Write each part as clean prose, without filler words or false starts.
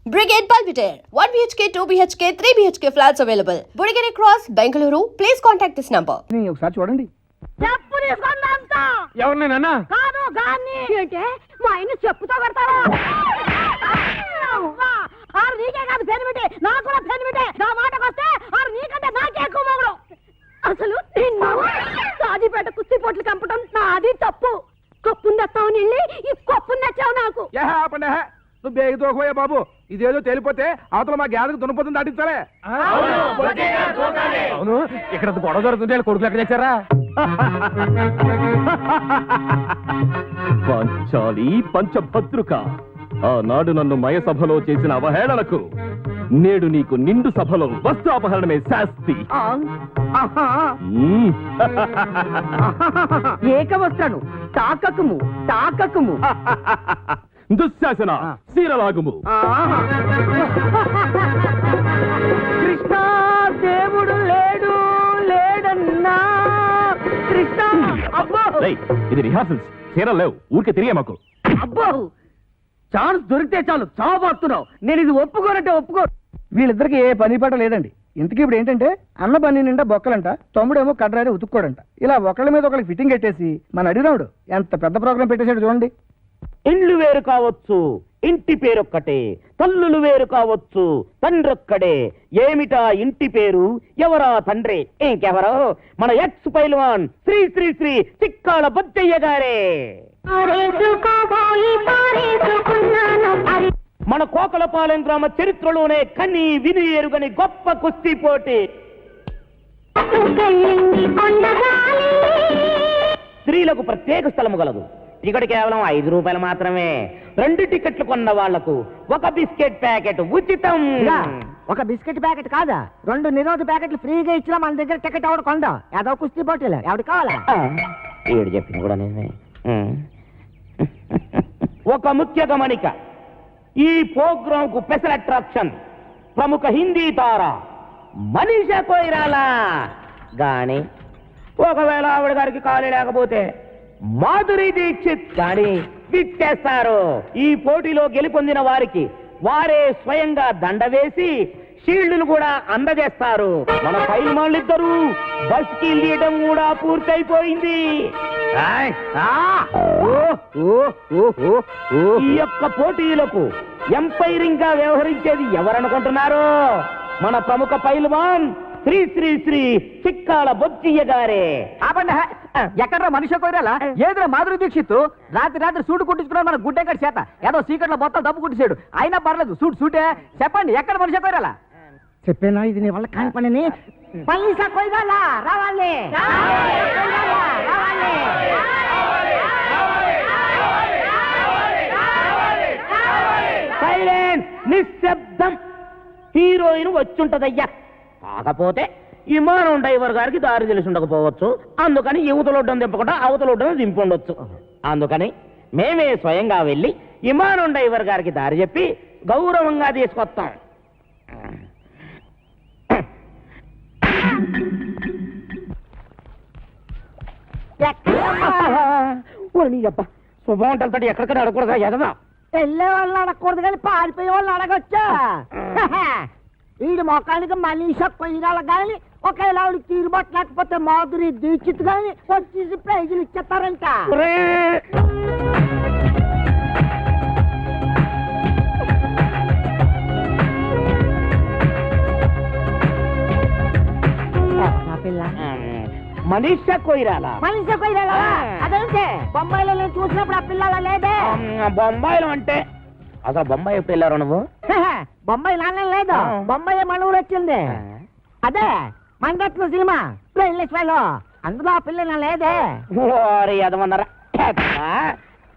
Brigade Palpitaire, 1 BHK, 2 BHK, 3 BHK flats available. Burigere Cross, Bengaluru. Please contact this number. ఒకసారి చూడండి. చెప్పు తీసుకుందాంతా ఎవరిని నాన్న? కాదు గాన్ని ఏంటే మా ఆయన చెప్పుతో కొడతారా ఆరు నీకే కాదు పెనిమిటి నాకు కూడా పెనిమిటి నా మాటకు వస్తే ఆరు నీకంటే నాకే ఎక్కువ మొగుడు అసలు నిన్ను సాదిపేట కుస్తీ పోట్లు కంపటం నాది తప్పు కప్పుని తెస్తావు వెళ్ళి ఈ కప్పుని తెచ్చావు నాకు నువ్వు బేగి దూకపోయా బాబు, ఇదేదో తెలిపోతే అవతల మా గ్యాదకు దున్నపోతుంది దాటించాలే. అవును, ఇక్కడ గొడవ జరుగుతుంటే కొడుకులు ఎక్కడ తెచ్చారా? పాంచాలి పంచభద్రుక, ఆనాడు నన్ను మయసభలో చేసిన అవహేళనకు నేడు నీకు నిండు సభలో వస్త్రాపహరణమే శాస్తి. ఏకవస్త్రను తాకకుము తాకకుము దుశ్శాసన శీలలాగుము. కృష్ణ దేవుడు లేడు లేడన్నా కృష్ణ అబ్బో రేయ్, ఇది రిహార్సల్స్, చీరలు లేవు, ఊరికే తిరిగే మాకు. అబ్బో ఛాన్స్ దొరికితే చాలు చావబోతున్నావు. నేను ఇది ఒప్పుకోనంటే ఒప్పుకో. వీళ్ళిద్దరికి ఏ పని పాట లేదండి. ఇంతకీ ఇప్పుడు ఏంటంటే అన్న పని నిండా బొక్కలంట, తమ్ముడేమో కడ్రాని ఉతుక్కోడంట. ఇలా ఒకళ్ళ మీద ఒకళ్ళకి ఫిట్టింగ్ పెట్టేసి మన అడిగినాడు ఎంత పెద్ద ప్రోగ్రాం పెట్టేశాడు చూడండి. ఇండ్లు వేరు కావచ్చు, ఇంటి పేరొక్కటే, తల్లులు వేరు కావచ్చు, తండ్రొక్కడే. ఏమిటా ఇంటి పేరు, ఎవరా తండ్రి? ఇంకెవరో మన ఎక్స్ పైల్వాన్ శ్రీ శ్రీ శ్రీ చిక్కాల బొచ్చయ్య గారే. మన కోకలపాలెం గ్రామ చరిత్రలోనే కని విని ఎరుగని గొప్ప కుస్తీ పోటీ. స్త్రీలకు ప్రత్యేక స్థలము గలదు. టికెట్ కేవలం 5 రూపాయలు మాత్రమే. 2 టికెట్లు కొన్న వాళ్లకు 1 బిస్కెట్ ప్యాకెట్ ఉచితం. ఒక బిస్కెట్ ప్యాకెట్ కాదా, 2 నిరోధ ప్యాకెట్లు ఫ్రీగా ఇచ్చినా మన దగ్గర టికెట్ ఎవడు కొందా? ఏదో కుస్తీ పోటీలు ఎవడు కావాలా? ఏడు చెప్పింది కూడా నేనే. ఒక ముఖ్య గమనిక, ఈ ప్రోగ్రాం కు స్పెషల్ అట్రాక్షన్ ప్రముఖ హిందీ తార మనీషా కొయిరాలా గాని, ఒకవేళ ఆవిడ గారికి ఖాళీ లేకపోతే మాధురి దీక్షిత్ గాని విచ్చేస్తారు. ఈ పోటీలో గెలుపొందిన వారికి వారే స్వయంగా దండ వేసి షీల్డ్లు కూడా అందజేస్తారు. మన పైల్వాన్లిద్దరూ బస్ కి వెళ్ళడం కూడా పూర్తయిపోయింది. ఈ యొక్క పోటీలకు ఎంపైరింగ్ గా వ్యవహరించేది ఎవరనుకుంటున్నారు? మన ప్రముఖ పైల్వాన్ శ్రీ శ్రీ శ్రీ చిక్కాల బొచ్చయ్య గారే. ఎక్కడ మనిషి కోరాలా? ఏదో మాధురి దీక్షిత్ రాత్రి సూటు కుట్టించుకున్నాడు మన గుడ్డెక్కడి చేత. ఏదో సీక్రెట్ లో మొత్తం డబ్బు కుట్టించాడు. అయినా పర్లేదు, సూటే. చెప్పండి, ఎక్కడ మనిషి కోరాలా? చెప్పేనా ఇది నీ వల్ల కాని పనిని? పైసా కొయ్యాలా రావాలి. సైలెన్స్, నిశ్శబ్దం. హీరోయిన్ వచ్చుంటదయ్యా. కాకపోతే విమానం డ్రైవర్ గారికి దారి తెలిసి ఉండకపోవచ్చు. అందుకని యువతలొడ్డం దింపకుండా అవతలొడ్డం దింపుండొచ్చు. అందుకని మేమే స్వయంగా వెళ్ళి విమానం డ్రైవర్ గారికి దారి చెప్పి గౌరవంగా తీసుకొస్తాం. శుభవంటలతో ఎక్కడికైనా అడగకూడదా? ఎదదా వెళ్ళే వాళ్ళని అడగకూడదు కానీ పారిపోయే వాళ్ళని అడగొచ్చా? వీడి మొక్కానికి మనీషా కొయ్యాల కానీ ఒకవేళ ఆవిడ తీరుబట్టలేకపోతే మాధురి దీక్షిత్ కానీ వచ్చేసి ప్రైజులు ఇచ్చేస్తారంట. మనీషా కొయిరాలా? మనీషా కొయ్యాలా? అదేంటే బొంబాయిలో నేను చూసినప్పుడు ఆ పిల్లల లేదే. బొంబాయిలో అంటే అసలు బొంబాయి ఎప్పుడు వెళ్ళారు నువ్వు? బొంబాయి నాన్న లేదు, బొంబాయి మన ఊరు వచ్చింది. అదే మంగట్లో సినిమా లో అందులో ఆ పిల్ల లేదే. అదమన్నారా?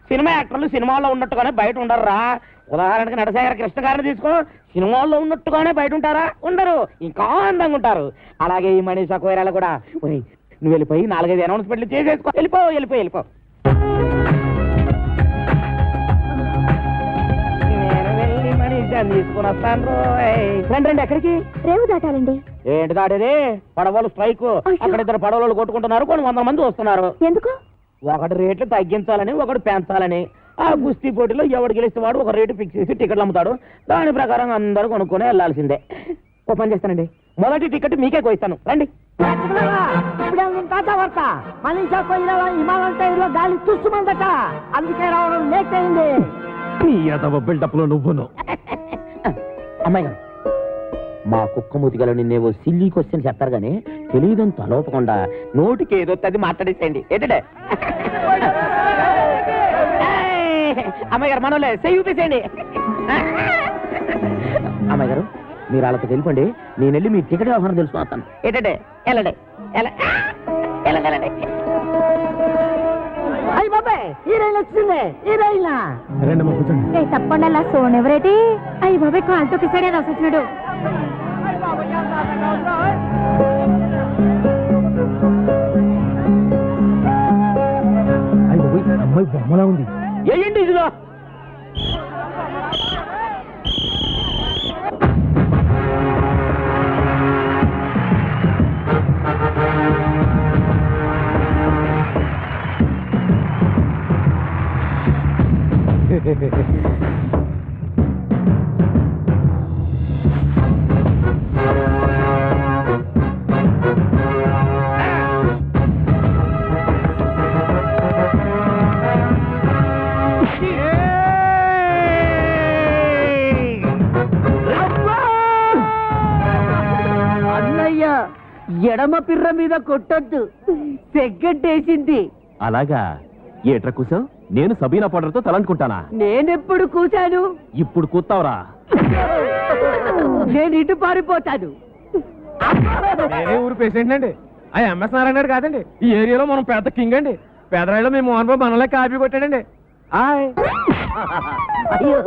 సినిమా యాక్టర్లు సినిమాల్లో ఉన్నట్టుగానే బయట ఉండరురా. ఉదాహరణకి నటశేఖర కృష్ణ గారిని తీసుకో, సినిమాల్లో ఉన్నట్టుగానే బయట ఉంటారా? ఉండరు, ఇంకా అందంగా ఉంటారు. అలాగే ఈ మనీషా కొయిరాలా కూడా. నువ్వు వెళ్ళిపోయి 4-5 అనౌన్స్మెంట్లు చేసేసుకో. వెళ్ళిపో. తీసుకుని వస్తాను. రండి. ఎక్కడికి? రేవు దాటాలండి. ఏంటి దాడేది? పడవలు స్ట్రైక్. అక్కడ 2 పడవలు కొట్టుకుంటున్నారు. కొన్ని 100 మంది వస్తున్నారు. ఎందుకు? ఒకటి రేట్లు తగ్గించాలని, ఒకటి పెంచాలని. ఆ కుస్తీ పోటీలో ఎవడు గెలిస్తే వాడు ఒక రేటు ఫిక్స్ చేసి టికెట్లు అమ్ముతాడు. దాని ప్రకారం అందరూ కొనుక్కొని వెళ్ళాల్సిందే. ఓ పని చేస్తానండి, మొదటి టికెట్ మీకే కోయిస్తాను, రండి. హిమాలయ గాలి తుస్సుమందట, అందుకే రావడం లేట్ అయింది. నీ ఎదవ బిల్డప్ లో నువ్వును. అమ్మాయి గారు, మా కుక్క ముతిగలో నిన్నేవో సిల్లీ క్వశ్చన్ చెప్తారు కానీ తెలియదని తలోపకుండా నోటికి ఏదో అది మాట్లాడేసేయండి. ఏంటంటే అమ్మాయి గారు మనోలే చెయ్యి ఊపేసేయండి. అమ్మాయి గారు, మీరు వాళ్ళతో వెళ్ళిపోండి, నేను వెళ్ళి మీ టికెట్ వ్యవహారం తెలుసుకున్నాను. ఏంటంటే వెళ్ళండి, వెళ్ళండి. అయ్యి బాబాయ్, ఈ రైలు వచ్చింది, ఈ రైలు తప్పకుండా అలా సోనెవరేటి అయ్యి బాబాయ్ కాలుతో కిసాడే వచ్చినాడు. అమ్మాయి బొమ్మలా ఉంది. ఏంటి ఇదిగో అన్నయ్య, ఎడమ పిర్ర మీద కొట్టొద్దు, సెగ్గట్టేసింది. అలాగా ఏట్రా కూసావు? నేను సబీనా పౌడర్తో తలంటుకుంటానా? నేనెప్పుడు కూశాను? ఇప్పుడు కూతావురా. నేను ఇటు పారిపోతాను. నేనే ఊరు పేషెంట్ అండి. ఆ ఎంఎస్ నారాయణ గారు కాదండి, ఈ ఏరియాలో మనం పెద్ద కింగ్ అండి. పేదరాయిలో మేము మోహన్ బాబు మనలే కాపీ కొట్టాడండి. ఆయ్ అయ్యో,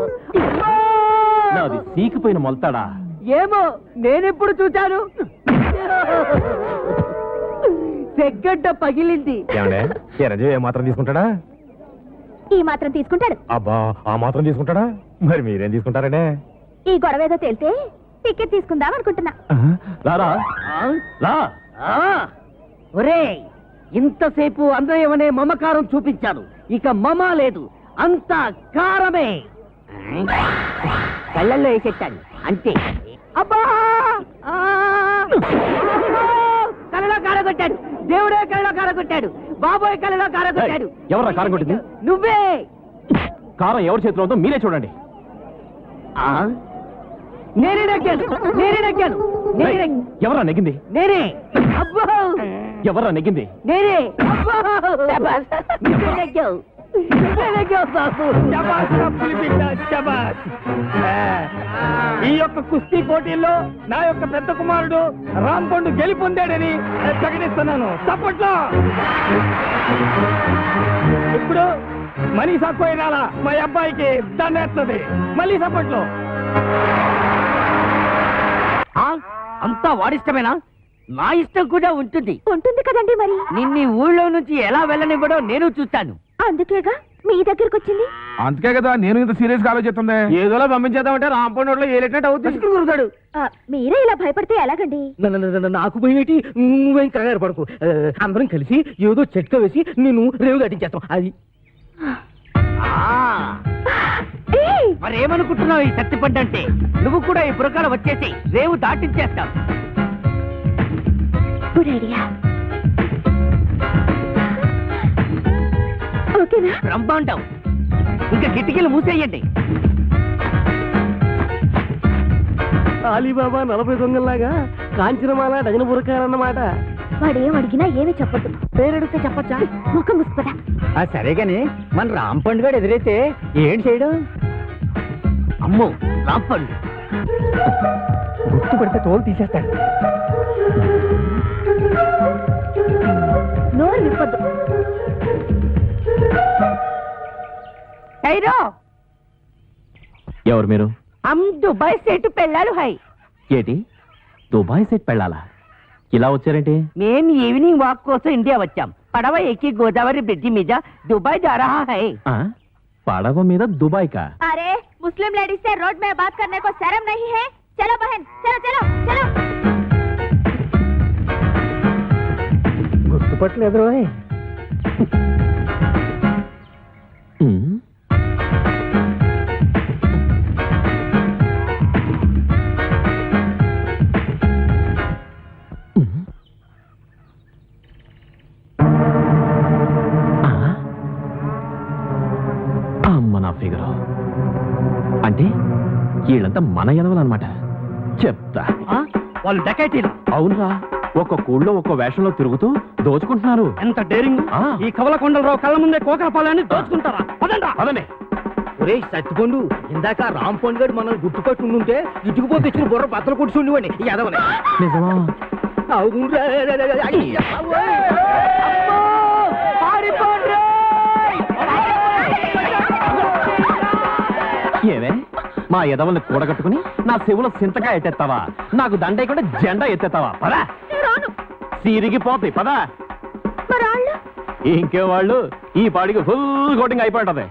నాది సీకిపోయిన మొలతాడా? ఏమో, నేనెప్పుడు చూశాను? సెగ్గడ్డ పగిలింది. చిరంజీవి ఏ మాత్రం తీసుకుంటాడా? ఈ మాత్రం తీసుకుంటాడు. అబ్బా, ఆ మాత్రం తీసుకుంటాడా? మరి మీరేం తీసుకుంటారండి? ఈ గొడవ ఏదో తేలితే టికెట్ తీసుకుందాం అనుకుంటున్నా. రారా రా. ఒరేయ్, ఇంతసేపు అన్నయ్యమనే మమకారం చూపించాను, ఇక మమ లేదు, అంతా కారమే. కళ్ళల్లో వేసేటాను అంతే. అబ్బా, కళ్ళలో కారగొట్టాడు, దేవుడే కళ్ళలో కారగొట్టాడు, బాబోయ్ కళ్ళలో కారగొట్టాడు. ఎవరా కారం కొట్టింది? నువ్వే. కారం ఎవరి చేతిలో ఉందో మీరే చూడండి. నేనే నెగ్గాను, నేనే నెగ్గాను, నేనే ఎవరా నెగ్గింది? నేనే. అబ్బో, ఎవరా నెగ్గింది? నేనే. అబ్బో, నువ్వే నెగ్గావు, నువ్వే నెగ్గావు బాబు. ఈ యొక్క కుస్తీ పోటీల్లో నా యొక్క పెద్ద కుమారుడు రామ్ పండు గెలుపొందాడని ప్రకటిస్తున్నాను. చప్పట్లో. ఇప్పుడు మనీషా కోయిరాలా మా అబ్బాయికి దండేస్తుంది. మళ్ళీ చప్పట్లో. అంతా వాడిష్టమేనా? నా ఇష్టం కూడా ఉంటుంది. ఉంటుంది కదండి మరి. నిన్ను ఊళ్ళో నుంచి ఎలా వెళ్ళనివ్వడో నేను చూస్తాను. అందుకేగా మీ దగ్గరకు వచ్చింది. అందుకే కదా నేను ఇంత సీరియస్ గా ఆలోచిస్తుంది. ఏదోలా పంపించేద్దామంటే రామ్ పండు నోట్లో ఏలేటట్టు అవుతుంది. కురుతాడు. మీరే ఇలా భయపడితే ఎలాగండి? నాకు పోయినటి నువ్వేం కంగారు పడకు. అందరం కలిసి ఏదో చెట్క వేసి నిన్ను రేవు కట్టించేస్తాం. అది మరేమనుకుంటున్నావు ఈ సత్తిపండు అంటే? నువ్వు కూడా ఈ పురకాల వచ్చేసి రేవు దాటించేస్తావు. Good idea. ఓకేనా? బ్రహ్మాండం. ఇంకా కిటికీలు మూసేయండి. అలీబాబా 40 దొంగల్లాగా కాంచనమాల డజన పురకాలన్నమాట. వాడేం అడిగినా ఏమీ చెప్పద్దు. పేరెడితే చెప్పచ్చా? ముఖం ముసుపదా. సరే గాని మన రాంపండు గారు ఎదురైతే ఏం చేయడం? అమ్మో, రాంపండు గుర్తుపడితే తోలు తీసేస్తాడు. నోరు విప్పద్దు. ఎవరు మీరు? దుబాయ్ సెట్ పెళ్ళాడు. హై ఏటి దుబాయ్ సెట్ పెళ్ళాలా? ఇలా వచ్చారేంటి? మేము ఈవినింగ్ వాక్ కోసం ఇండియా వచ్చాం. పడవ ఎక్కి గోదావరి బ్రిడ్జి మీద దుబాయ్ जा रहा है. పడవ మీద దుబాయ్ కా? अरे मुस्लिम लेडीज से रोड में बात करने को शर्म नहीं है? चलो बहन, चलो चलो चलो. గుర్తుపట్టలేదు. వీళ్ళంతా మన ఎదవలన్నమాట. చెప్తా. వాళ్ళు డకైటీలు. అవునరా, ఒక్కొక్క ఊళ్ళో ఒక్కో వేషంలో తిరుగుతూ దోచుకుంటున్నారు. ఎంత డేరింగ్! ఆ. ఈ కవలకొండలరావు కళ్ళ ముందే కోకల పాలని దోచుకుంటారా? పదండ్రా. అదనే ఒరే సత్తిపండు, ఇందాక రామ్ పండు గారు మనల్ని గుర్తుపట్టి ఉండుంటే ఇటుకుపోతే తెచ్చిన బుర్ర బద్దలు కొట్టి ఉండివ్వండి యాదవని. నిజమా? అవునురా. అమ్మో! పారిపోండ్రా! ఏవే మా ఎదవల్ని కూడగట్టుకుని నా చెవులో సింతగా ఎత్తేస్తావా? నాకు దండేయకుండా జెండా ఎత్తేస్తావా? పదా సిరిగిపోతాయి. పదా ఇంకే వాళ్ళు ఈ పాడికి ఫుల్ కోటింగ్ అయిపోయింటది.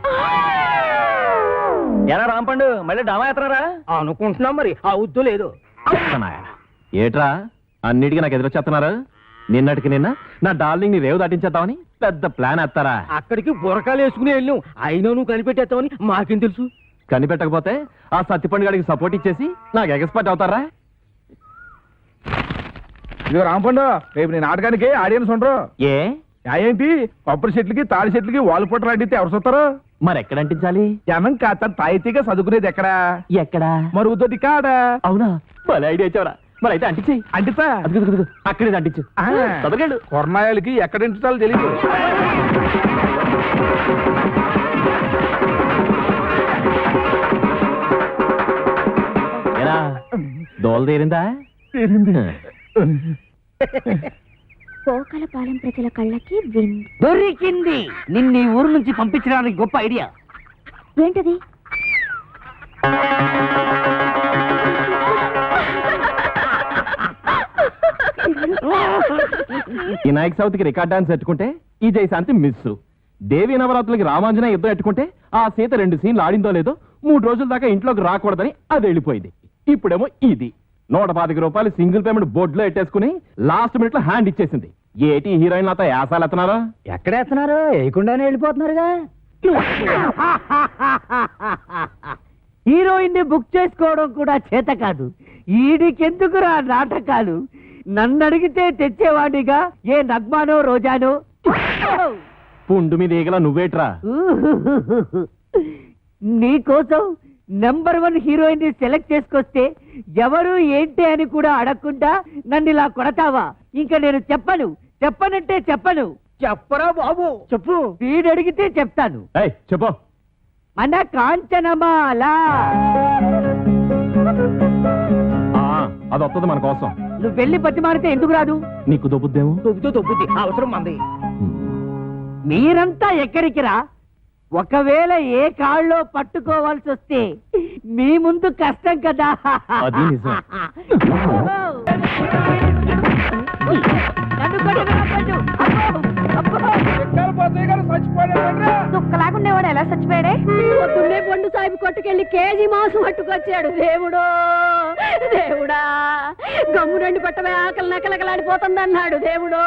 ఎలా రాంపండు మళ్ళీ డామా ఎత్తరా అనుకుంటున్నాం, మరి ఆ ఉద్దు లేదు. ఏట్రా అన్నిటికీ నాకు ఎదురొచ్చేస్తున్నారు? నిన్నటికి నిన్న నా డార్లింగ్ ని రేవు దాటించేద్దామని పెద్ద ప్లాన్ ఎత్తారా? అక్కడికి బురకాలు వేసుకుని వెళ్ళాం, అయినా నువ్వు కనిపెట్టేస్తావని మాకేం తెలుసు? కనిపెట్టకపోతే ఆ సత్తిపండు గారికి సపోర్ట్ ఇచ్చేసి నాకు ఎక్స్పర్ట్ అవుతారా? ఇదిగో రాంపండు, రేపు నీ నాటకానికి ఆడియన్స్ ఉండరు. ఏ ఏంటి కొబ్బరి చెట్లకి తాడి చెట్లకి వాల్ పొట్ట అడిగితే ఎవరు చూస్తారు? మరి ఎక్కడ అంటించాలి? జనం కాస్త తాయితీగా చదువుకునేది ఎక్కడా? ఎక్కడా? మరుగుదొడ్డి కాడా? అవునా, భలే ఐడియా ఇచ్చావరా. మరి అయితే అంటించేయి. అంటితా అక్కడే అంటించు. చదవగలడు. కొరనాయాలకి ఎక్కడ ఇంటాలో తెలియదు. ఏరా దోల తీరిందా? పోకలపాలెం ప్రజల కళ్ళకి విండ్. దొరికింది. నిన్ను ఈ ఊరు నుంచి పంపించడానికి గొప్ప ఐడియా. ఏంటది? వినాయక చవితికి రికార్డ్ డాన్స్ ఎట్టుకుంటే ఈ జయశాంతి మిస్. దేవి నవరాత్రులకి రామాంజనేయ యుద్ధం ఎట్టుకుంటే ఆ సీత 2 సీన్లు ఆడిందో లేదో 3 రోజుల దాకా ఇంట్లోకి రాకూడదని అది వెళ్ళిపోయింది. ఇప్పుడేమో ఇది 125 రూపాయలు సింగిల్ పేమెంట్ బోర్డులో ఎట్టేసుకుని లాస్ట్ మినిట్ లో హ్యాండ్ ఇచ్చేసింది. ఏటి హీరోయిన్ నాతో యాసాలు ఎత్తనారా? ఎక్కడేస్తున్నారు? వేయకుండానే వెళ్ళిపోతున్నారుగా. హీరోయిన్ ని బుక్ చేసుకోవడం కూడా చేత కాదు. ఈడికెందుకురా నాటకాలు? నన్ను అడిగితే తెచ్చేవాడిగా ఏ నగ్మానో రోజానో. పుండు మీద ఈగలా నువ్వేట్రా? నీకోసం నెంబర్ 1 హీరోయిన్ ని సెలెక్ట్ చేసుకొస్తే ఎవరు ఏంటి అని కూడా అడగకుండా నన్ను ఇలా కొడతావా? ఇంకా నేను చెప్పనంటే చెప్పను. చెప్పరా బాబు, చెప్పు. వీడు అడిగితే చెప్తాను. ఏయ్ చెప్పు. మన కాంచనమాల. అది వస్తుంది మన కోసం. నువ్వు వెళ్ళి బతిమారితే ఎందుకు రాదు? నీకు దొబ్బుద్దేమో. దొబ్బుద్ది అవసరం మంది. మీరంతా ఎక్కడికి రా? ఒకవేళ ఏ కాళ్ళలో పట్టుకోవాల్సి వస్తే మీ ముందు కష్టం కదా. అది నిజం. దుఃఖలాగుండేవాడు ఎలా చచ్చిపోయాడే? పొద్దున్నే పండు సాయిబు కొట్టుకెళ్ళి కేజీ మాంసం పట్టుకొచ్చాడు. దేవుడా గమ్మునండి పట్టమే ఆకలి నకలకలాడిపోతుందన్నాడు. దేవుడా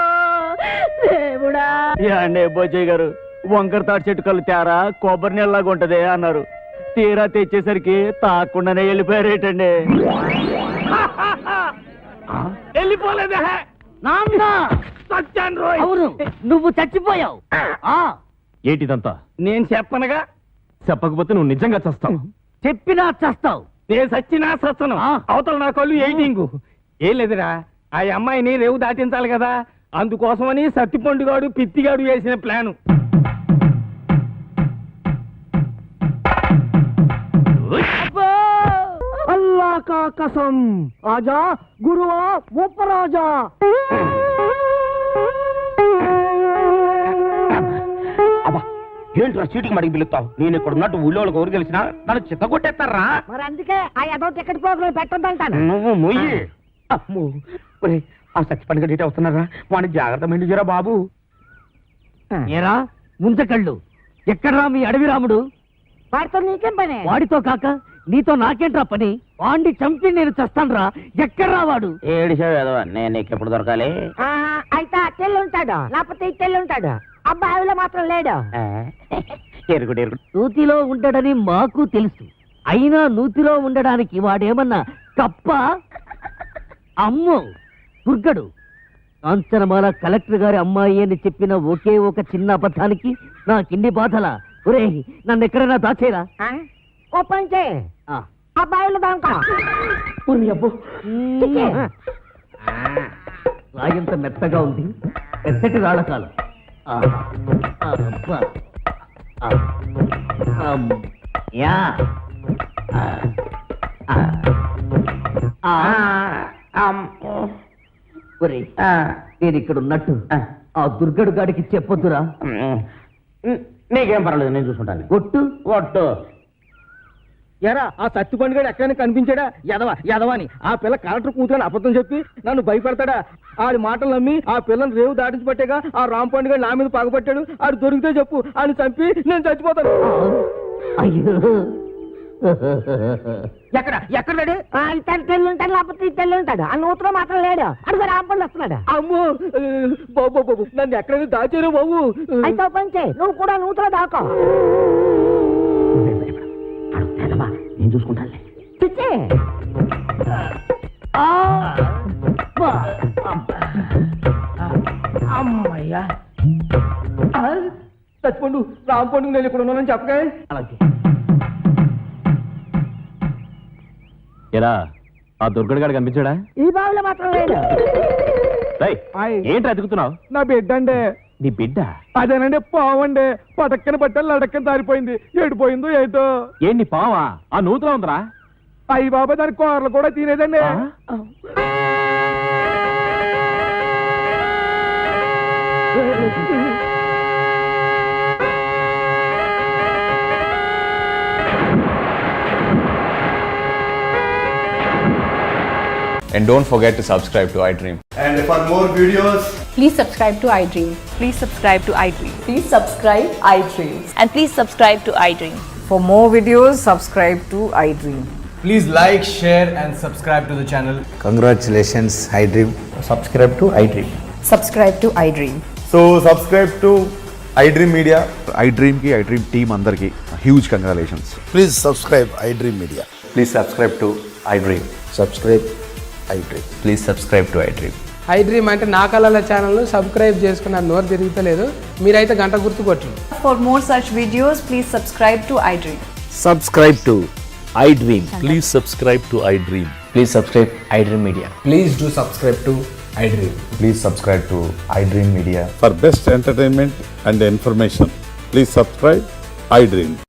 అండి బోజయ్య గారు, వంకర తాటి చెట్టు కళ్ళు తేరా కొబ్బరి నీళ్ళలాగా ఉంటదే అన్నారు. తీరా తెచ్చేసరికి తాకుండానే వెళ్ళిపోయారేటండి. వెళ్ళిపోలేదే నాన్న సత్యాన్ రోయ్. అవును, నువ్వు చచ్చిపోయావు. ఏటిదంతా? నేను చెప్పనగా. చెప్పకపోతే నువ్వు నిజంగా చస్తావు. చెప్పినా చస్తావు. నేను సచ్చినా సచ్చను. అవతల నా కళ్ళు ఎయిటింగు. ఏం లేదురా, ఆ అమ్మాయిని రేవు దాటించాలి కదా, అందుకోసమని సత్తిపండుగాడు పిత్తిగాడు వేసిన ప్లాను. అల్లా కా కసం ఆజా గురువా ఉపరాజా. అబ్బా ఏంట్రా చీటికి మడికి పిలుస్తావు? నేను ఇక్కడ ఉన్నట్టు ఊళ్ళో వాళ్ళకి ఎవరు తెలిసినా నన్ను చిత్త కొట్టేస్తారా? మరి అందుకే ఆ ఏదో టికెట్ ప్రోగ్రాం పెట్టొద్దంటాను. నువ్వు మొయ్యి. అమ్మో ఒరేయ్, ఆ సత్తిపండుగ డేట్ వస్తున్నారా? వాడిని జాగ్రత్త మెండుజరా బాబు. ఏరా ముంచకళ్ళు, ఎక్కడ్రా మీ అడవి రాముడు? వాడితో నీకేం పని? వాడితో కాక నీతో నాకేంట్రా పని? వాడిని చంపి నేను చస్తానురా. ఎక్కడ్రా వాడు? ఏడిసావు నేను నీకు ఎప్పుడు దొరకాలి? అయితే అట్టెళ్ళి ఉంటాడు, లేకపోతే ఇట్టెళ్ళి ఉంటాడు. అబ్బాయిలో మాత్రం లేడు. ఎరుగుడు ఎరుగుడు. నూతిలో ఉండడని మాకు తెలుసు. అయినా నూతిలో ఉండడానికి వాడేమన్నా కప్ప? అమ్మో దుర్గడు. కాంచనమాల కలెక్టర్ గారి అమ్మాయి అని చెప్పిన ఒకే ఒక చిన్న అబద్ధానికి నాకిన్ని బాధలా? ఒరే నన్ను ఎక్కడైనా దాచేరా. ఓ పని చేయి, ఆ బావిలో దాంకా రాయంత మెత్తగా ఉంది, మెత్తటి రాళ్ళకాలు. నేను ఇక్కడ ఉన్నట్టు ఆ దుర్గడు గాడికి చెప్పొద్దురా. నీకేం పర్వాలేదు, నేను చూసుకుంటాను. ఒట్టు ఒట్టు. ఎరా ఆ సత్తి పండుగ ఎక్కడైనా కనిపించాడా? ఎదవని ఆ పిల్ల కలెక్టర్ కూతురని అబద్ధం చెప్పి నన్ను భయపెడతాడా? ఆడి మాటలు నమ్మి ఆ పిల్లని రేవు దాటించి పట్టేగా ఆ రామ్ పండుగ నా మీద పగబట్టాడు. ఆడు దొరికితే చెప్పు, ఆడిని చంపి నేను చచ్చిపోతాను. అయ్యో, ఎక్కడ లేడు? ఇతను తెల్లి ఉంటాడు, లేకపోతే ఈ తెల్లి ఉంటాడు. ఆ నూతులో మాత్రం లేడు. అడుగు రాంపండి వస్తున్నాడు. అమ్మో బాబు నన్ను ఎక్కడైనా దాచారు బాబు. అయితే ఓ పని చేయి, నువ్వు కూడా నూతులో దాకో. నేను చూసుకుంటానులే. చిచ్చి అమ్మయ్యా, చచ్చిపోండు రామ్ పండుగ నేను ఇక్కడ ఉన్నానని చెప్పగా. అలాగే ఎరా ఆ దుర్గడు గాడు కనిపించాడా? ఈ బావిలో మాత్రం లేడు. ఏంటి అతుకుతున్నావు? నా బిడ్డ అండి. నీ బిడ్డ? అదేనండి పావండి, పటక్కన పట్టాలి లడక్కన దారిపోయింది. ఏడిపోయిందో ఏటో. ఏంటి పావా? ఆ నూతులో ఉందరా? అయ్యి బాబా దాని కూరలు కూడా తినేదండి. And don't forget to subscribe to iDream. And for more videos, Please subscribe to iDream. Please subscribe to iDream. Please subscribe iDream. And please subscribe to iDream. For more videos, subscribe to iDream. please like, share and subscribe to the channel. Congratulations, iDream. Subscribe to iDream. Subscribe to iDream. So subscribe to iDream Media. iDream ki iDream team andarki huge congratulations. Please subscribe iDream Media. Please subscribe to iDream. Subscribe iDream. Please subscribe to iDream. iDream అంటే నా కళల ఛానల్ను subscribe చేసుకున్న నోరు తిరుగుతలేదు. మీరైతే గంట గుర్తు కొట్టండి. For more such videos, please subscribe to iDream. Subscribe to iDream. Please subscribe to iDream. Please subscribe iDream Media. Please do subscribe to iDream. Please subscribe to iDream Media. For best entertainment and information, please subscribe iDream.